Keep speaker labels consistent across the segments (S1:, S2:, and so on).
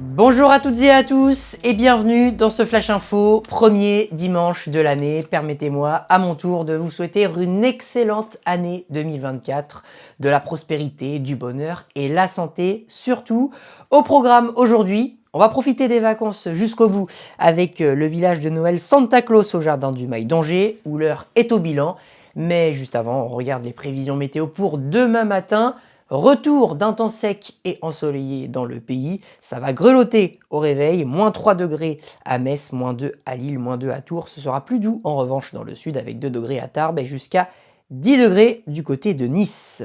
S1: Bonjour à toutes et à tous et bienvenue dans ce Flash Info, premier dimanche de l'année. Permettez-moi à mon tour de vous souhaiter une excellente année 2024, de la prospérité, du bonheur et la santé surtout. Au programme aujourd'hui, on va profiter des vacances jusqu'au bout avec le village de Noël Santa Claus au jardin du Mail d'Angers où l'heure est au bilan. Mais juste avant, on regarde les prévisions météo pour demain matin. Retour d'un temps sec et ensoleillé dans le pays, ça va grelotter au réveil, moins 3 degrés à Metz, moins 2 à Lille, moins 2 à Tours. Ce sera plus doux en revanche dans le sud avec 2 degrés à Tarbes et jusqu'à 10 degrés du côté de Nice.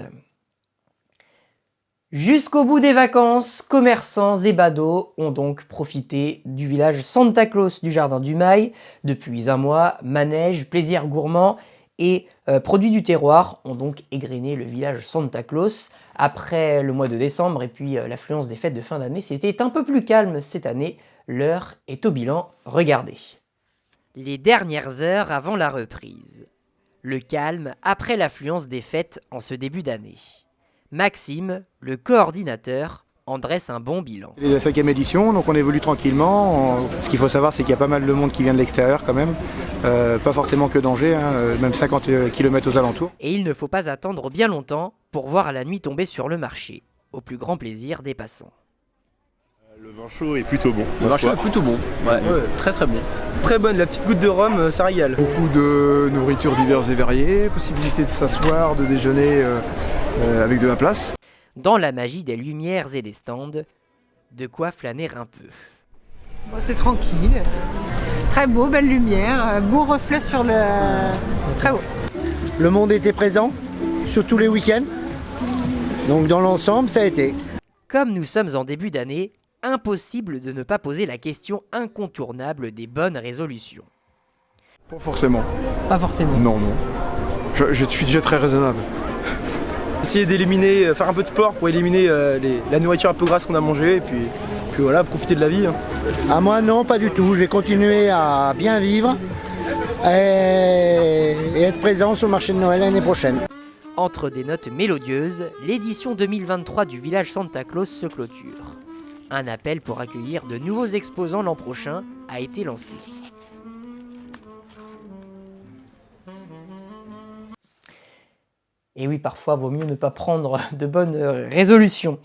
S1: Jusqu'au bout des vacances, commerçants et badauds ont donc profité du village Santa Claus du Jardin du Mail. Depuis un mois, manège, plaisir gourmand et produits du terroir ont donc égrené le village Santa Claus. Après le mois de décembre et puis l'affluence des fêtes de fin d'année, c'était un peu plus calme cette année. L'heure est au bilan, regardez. Les dernières heures avant la reprise. Le calme après l'affluence des fêtes en ce début d'année. Maxime, le coordinateur, en dresse un bon bilan.
S2: C'est la 5e édition, donc on évolue tranquillement. Ce qu'il faut savoir, c'est qu'il y a pas mal de monde qui vient de l'extérieur quand même. Pas forcément que d'Angers, même 50 km aux alentours.
S1: Et il ne faut pas attendre bien longtemps pour voir la nuit tomber sur le marché, au plus grand plaisir des passants.
S3: Le vin chaud est plutôt bon.
S4: Le vin chaud est plutôt bon, ouais. Très très bon. Très bonne, la petite goutte de rhum, ça régale.
S2: Beaucoup de nourritures diverses et variées, possibilité de s'asseoir, de déjeuner avec de la place.
S1: Dans la magie des lumières et des stands, de quoi flâner un peu.
S5: Bon, c'est tranquille, très beau, belle lumière, beau reflet sur le... Très beau.
S6: Le monde était présent sur tous les week-ends, donc dans l'ensemble ça a été.
S1: Comme nous sommes en début d'année, impossible de ne pas poser la question incontournable des bonnes résolutions.
S2: Pas forcément.
S1: Pas forcément.
S2: Non. Je suis déjà très raisonnable.
S4: Essayer d'éliminer, faire un peu de sport pour éliminer la nourriture un peu grasse qu'on a mangée et puis voilà, profiter de la vie.
S6: Ah moi non, pas du tout, je vais continuer à bien vivre et être présent sur le marché de Noël l'année prochaine.
S1: Entre des notes mélodieuses, l'édition 2023 du village Santa Claus se clôture. Un appel pour accueillir de nouveaux exposants l'an prochain a été lancé. Et oui, parfois, vaut mieux ne pas prendre de bonnes résolutions.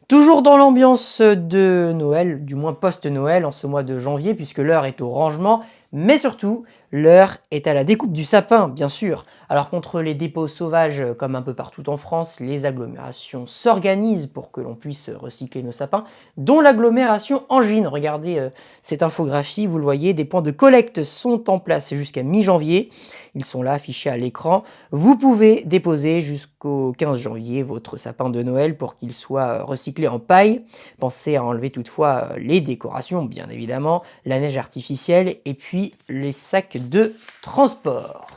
S1: Toujours dans l'ambiance de Noël, du moins post-Noël en ce mois de janvier, puisque l'heure est au rangement, mais surtout, l'heure est à la découpe du sapin, bien sûr. Alors contre les dépôts sauvages, comme un peu partout en France, les agglomérations s'organisent pour que l'on puisse recycler nos sapins, dont l'agglomération Angine. Regardez cette infographie, vous le voyez, des points de collecte sont en place jusqu'à mi-janvier. Ils sont là, affichés à l'écran. Vous pouvez déposer jusqu'au 15 janvier votre sapin de Noël pour qu'il soit recyclé en paille. Pensez à enlever toutefois les décorations, bien évidemment, la neige artificielle et puis les sacs de transport.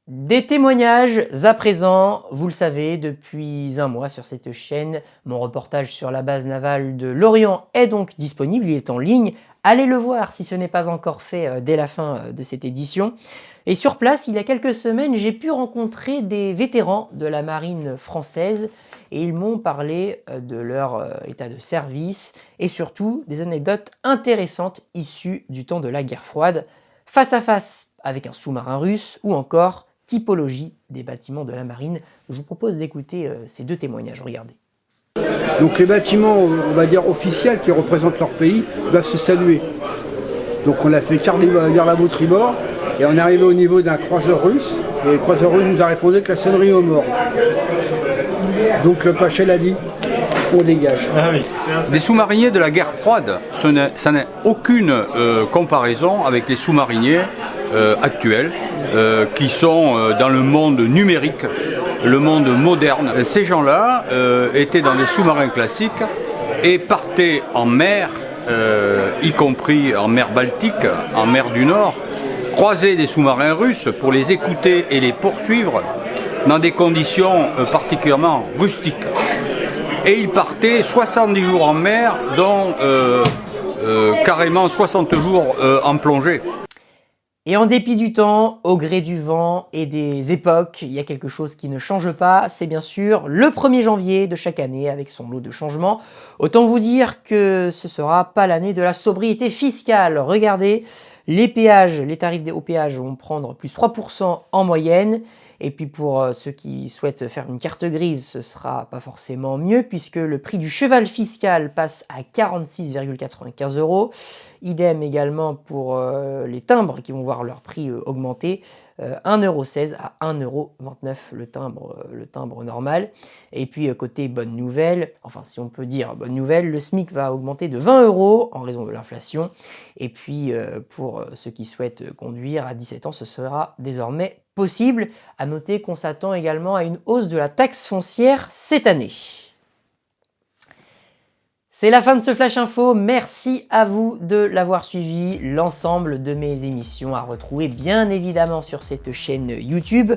S1: Des témoignages à présent, vous le savez, depuis un mois sur cette chaîne. Mon reportage sur la base navale de Lorient est donc disponible, il est en ligne. Allez le voir si ce n'est pas encore fait dès la fin de cette édition. Et sur place, il y a quelques semaines, j'ai pu rencontrer des vétérans de la marine française et ils m'ont parlé de leur état de service et surtout des anecdotes intéressantes issues du temps de la guerre froide, face à face avec un sous-marin russe ou encore typologie des bâtiments de la marine. Je vous propose d'écouter ces deux témoignages, regardez.
S7: Donc les bâtiments, on va dire officiels, qui représentent leur pays, doivent se saluer. Donc on a fait garde-à-vous tribord, et on est arrivé au niveau d'un croiseur russe, et le croiseur russe nous a répondu que la sonnerie au mort. Donc le Pachel a dit, on dégage.
S8: Des sous-mariniers de la guerre froide, ça n'a aucune comparaison avec les sous-mariniers actuels, qui sont dans le monde numérique, le monde moderne. Ces gens-là étaient dans des sous-marins classiques et partaient en mer, y compris en mer Baltique, en mer du Nord, croisaient des sous-marins russes pour les écouter et les poursuivre dans des conditions particulièrement rustiques. Et ils partaient 70 jours en mer, dont carrément 60 jours en plongée.
S1: Et en dépit du temps, au gré du vent et des époques, il y a quelque chose qui ne change pas, c'est bien sûr le 1er janvier de chaque année avec son lot de changements. Autant vous dire que ce sera pas l'année de la sobriété fiscale. Regardez, les péages, les tarifs au péage vont prendre plus 3% en moyenne. Et puis pour ceux qui souhaitent faire une carte grise, ce sera pas forcément mieux puisque le prix du cheval fiscal passe à 46,95 €. Idem également pour les timbres qui vont voir leur prix augmenter. 1,16 € à 1,29 € le timbre normal. Et puis côté bonne nouvelle, enfin si on peut dire bonne nouvelle, le SMIC va augmenter de 20 € en raison de l'inflation. Et puis pour ceux qui souhaitent conduire à 17 ans, ce sera désormais possible. À noter qu'on s'attend également à une hausse de la taxe foncière cette année. C'est la fin de ce Flash Info, merci à vous de l'avoir suivi, l'ensemble de mes émissions à retrouver bien évidemment sur cette chaîne YouTube.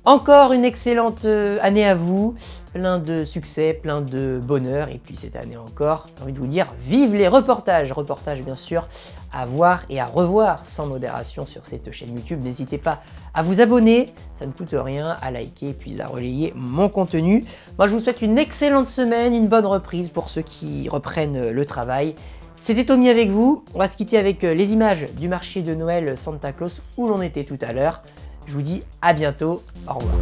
S1: Encore une excellente année à vous, plein de succès, plein de bonheur et puis cette année encore, j'ai envie de vous dire vive les reportages, reportages bien sûr à voir et à revoir sans modération sur cette chaîne YouTube. N'hésitez pas à vous abonner, ça ne coûte rien, à liker puis à relayer mon contenu. Moi je vous souhaite une excellente semaine, une bonne reprise pour ceux qui reprennent le travail. C'était Tommy avec vous, on va se quitter avec les images du marché de Noël Santa Claus où l'on était tout à l'heure. Je vous dis à bientôt, au revoir.